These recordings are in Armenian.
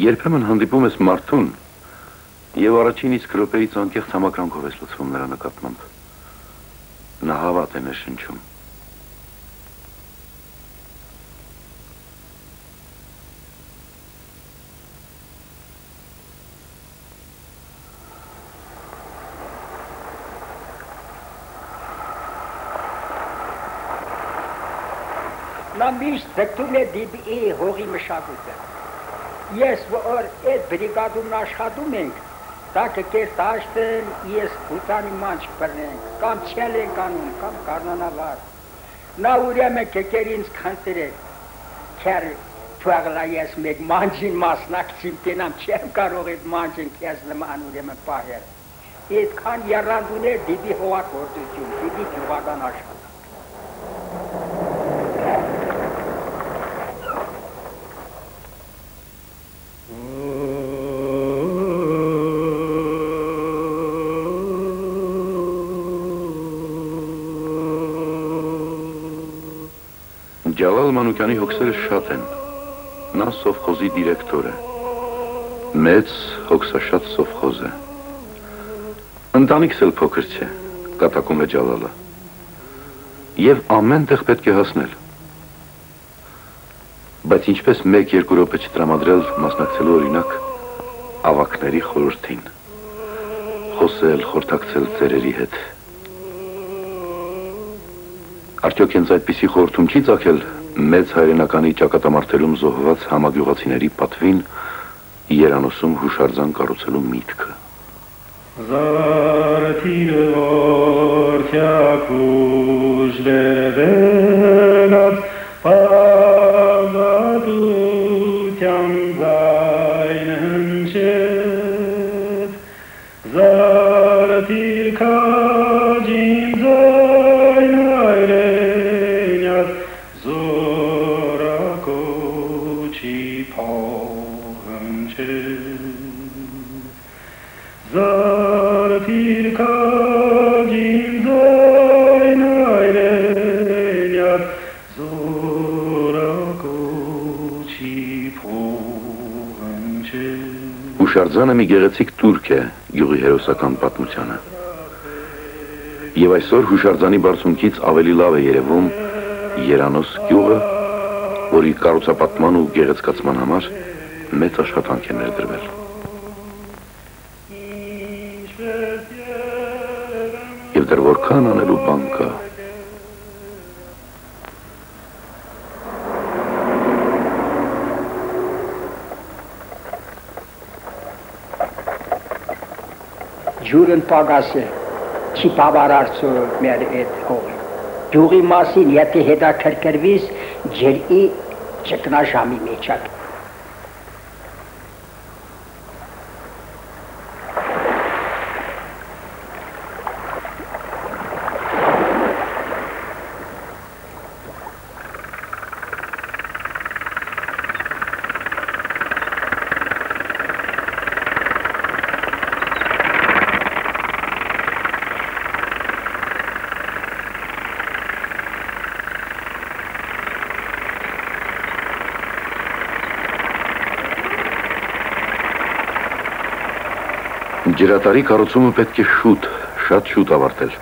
Երբեմն հանդիպում ես մարդուն եւ առաջին իսկ րոպեից անկեղծ համակրանքով ես լցվում նրա նկատմամբ։ Նա հավատ է ներշնչում։ Նա միշտ ձգտում է դեպի հողի մշակույթը։ Ես որ այդ բրիգադում աշխատում ենք, տակը կեր տաշտեն, ես հուտանի մանչ բրնենք, կամ չել ենք անում, կամ կարնանավար։ Նա ուրեմն կեկեր ինձ քանտրել, քեր թուաղլա ես մեկ մանջին մասնակցին տենամ, չեմ կարող այդ մանջին կեզ նման ուրեմն պահել։ Այդքան եռանդուն էր դիպի հողագործություն, դիպի գյուղական աշխատանք։ Ջալալ Մանուկյանի հոգսերը շատ են, նա սովխոզի դիրեկտոր է, մեծ հոգսաշատ սովխոզ է, ընտանիքս էլ փոքր չէ, կատակում է Ջալալը, և ամեն տեղ պետք է հասնել, բայց ինչպես մեկ-երկու րոպե չտրամադրել մասնակցելու օրինակ ավակների խորհրդին, խոսել, խորհրդակցել ծերերի հետ, արդյոք հենց այդպիսի խորհրդում չի ծագել մեծ հայրենականի ճակատամարտելում զոհված համագյուղացիների պատվին Երանոսում հուշարձան կառուցելու միտքը։ Զարթիրը որդյակուժ դերվենած պազատության զայն հնչեց, զարթիր քաջին զայն հայրենյաց զորակոչի փողնչեց, զարթիր քաջին զայն հայրենյաց զորակոչի փողնչեց։ Հուշարձանը մի գեղեցիկ տուրք է գյուղի հերոսական պատմությանը։ Եվ այսօր հուշարձանի բարձունքից ավելի լավ է երևում Երանոս գյուղը, որի կառուցապատման ու գեղեցկացման համար մեծ աշխատանք է ներդրվել։ Եվ դեռ որքան անելու բան կա։ Ջուրն պագաս է, չի բավարարցու մեր այդ հողը։ Գյուղի մասին եթե հետաքրքրվիս ջրի ճգնաժամի մեջակ։ Ջրատարի կառուցումը պետք է շատ շուտ ավարտել։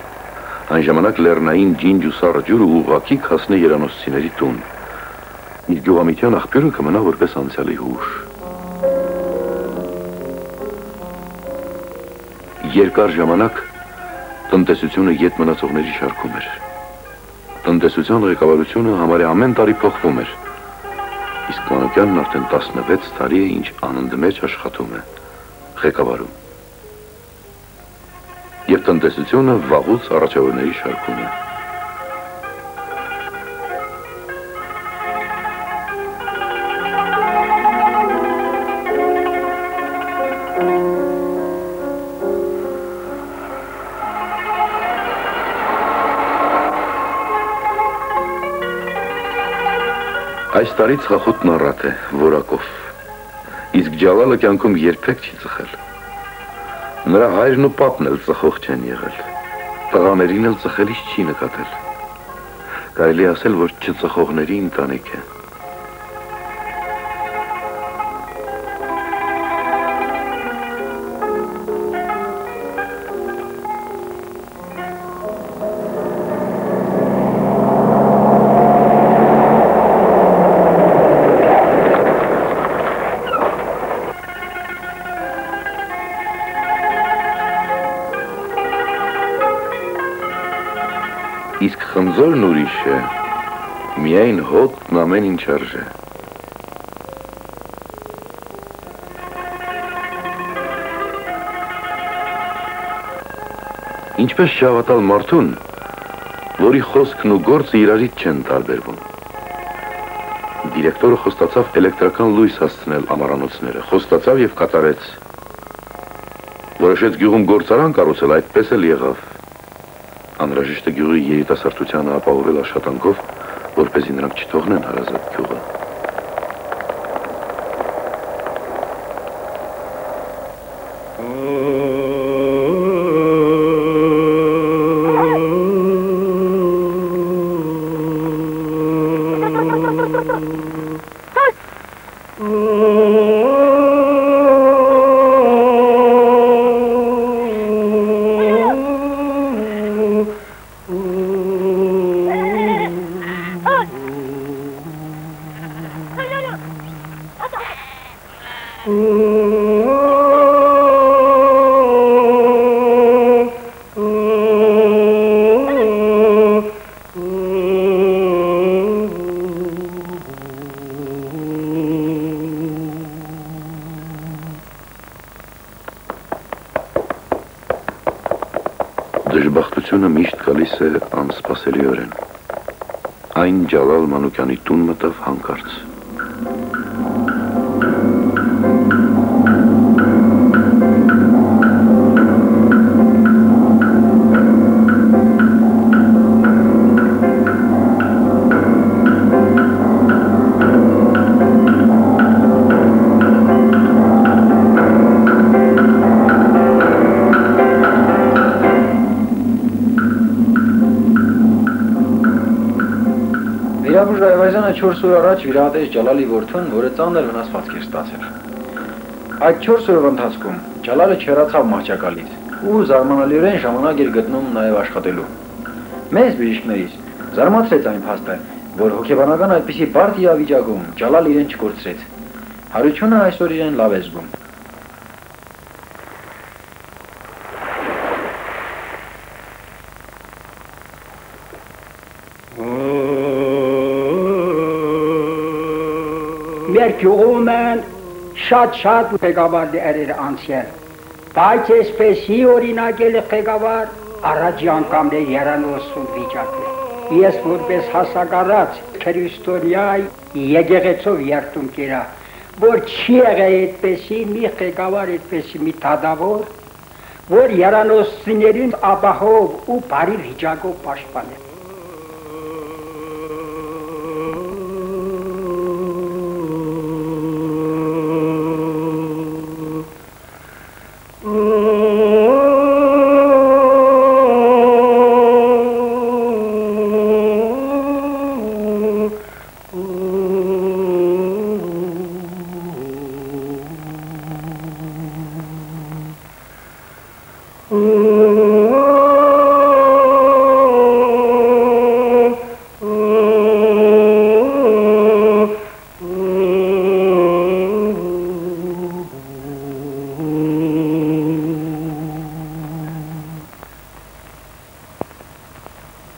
Այն ժամանակ լեռնային ջինջ ու սառը ջուրը ուղղակի հասնի երանոսցիների տուն։ Իր գյուղամիթյան աղբյուրը կմնա որպես անցյալի հուշ։ Երկար ժամանակ տնտեսությունը ետ մնացողների շարքում էր։ Տնտեսության ղեկավարությունը համարյա ամեն տարի փոխվում էր։ Իսկ Մանուկյանն արդեն 16 տարի է, ինչ անընդմեջ աշխատում է, ղեկավարում։ Եվ տնտեսությունը վաղուց առաջավորների շարքում է։ Այս տարի ծխախոտն առատ է, որակով, իսկ Ջալալը կյանքում երբեք չի ծխել։ Նրա հայրն ու պապն էլ ծխող չեն եղել, տղաներին էլ ծխելիս չի նկատել, կարելի ասել, որ չծխողների ընտանիք է։ Իսկ խնձորն ուրիշ է, միայն հոտն ամեն ինչ արժե։ Ինչպես չհավատալ մարդուն, որի խոսքն ու գործը իրարից չեն տարբերվում։ Դիրեկտորը խոստացավ էլեկտրական լույս հասցնել ամառանոցները, խոստացավ և կատարեց։ Որոշեց գյուղում գործարան կառուցել, այդպես էլ եղավ։ Անհրաժեշտ է գյուղի երիտասարդությանը ապահովել աշխատանքով, որպեսզի նրանք չթողնեն հարազատ գյուղը։ Դժբախտությունը միշտ գալիս է անսպասելիորեն։ Այն Ջալալ Մանուկյանի տուն մտավ հանկարծ։ Վիրաբույժ Այվազյանը 4 օր առաջ վիրահատեց Ջալալի որդուն, որը ծանր վնասվածք էր ստացել։ Այդ 4 օրվա ընթացքում Ջալալը չհեռացավ մահճակալից ու զարմանալիորեն ժամանակ էր գտնում նաև աշխատելու։ Մեզ բժիշկներից զարմացրեց այն փաստը, որ հոգեբանական այդպիսի բարդ իրավիճակում Ջալալը իրեն չկորցրեց։ Հարությունը այսօր իրեն լավ է զգում։ Մեր գյուղում են շատ ղեկավարներ անցել, բայց այսպեսի օրինակել ղեկավար առաջի անգամներ հեռանոսում վիճակել։ Ես որպես հասակառած քրիստոնյայի եկեղեցով երդում կերա, որ չի եղել այդպեսի մի ղեկավար, այդպեսի մի թադավոր, որ հեռանոսիներին ապահով ու բարի վիճակով պաշտպանել։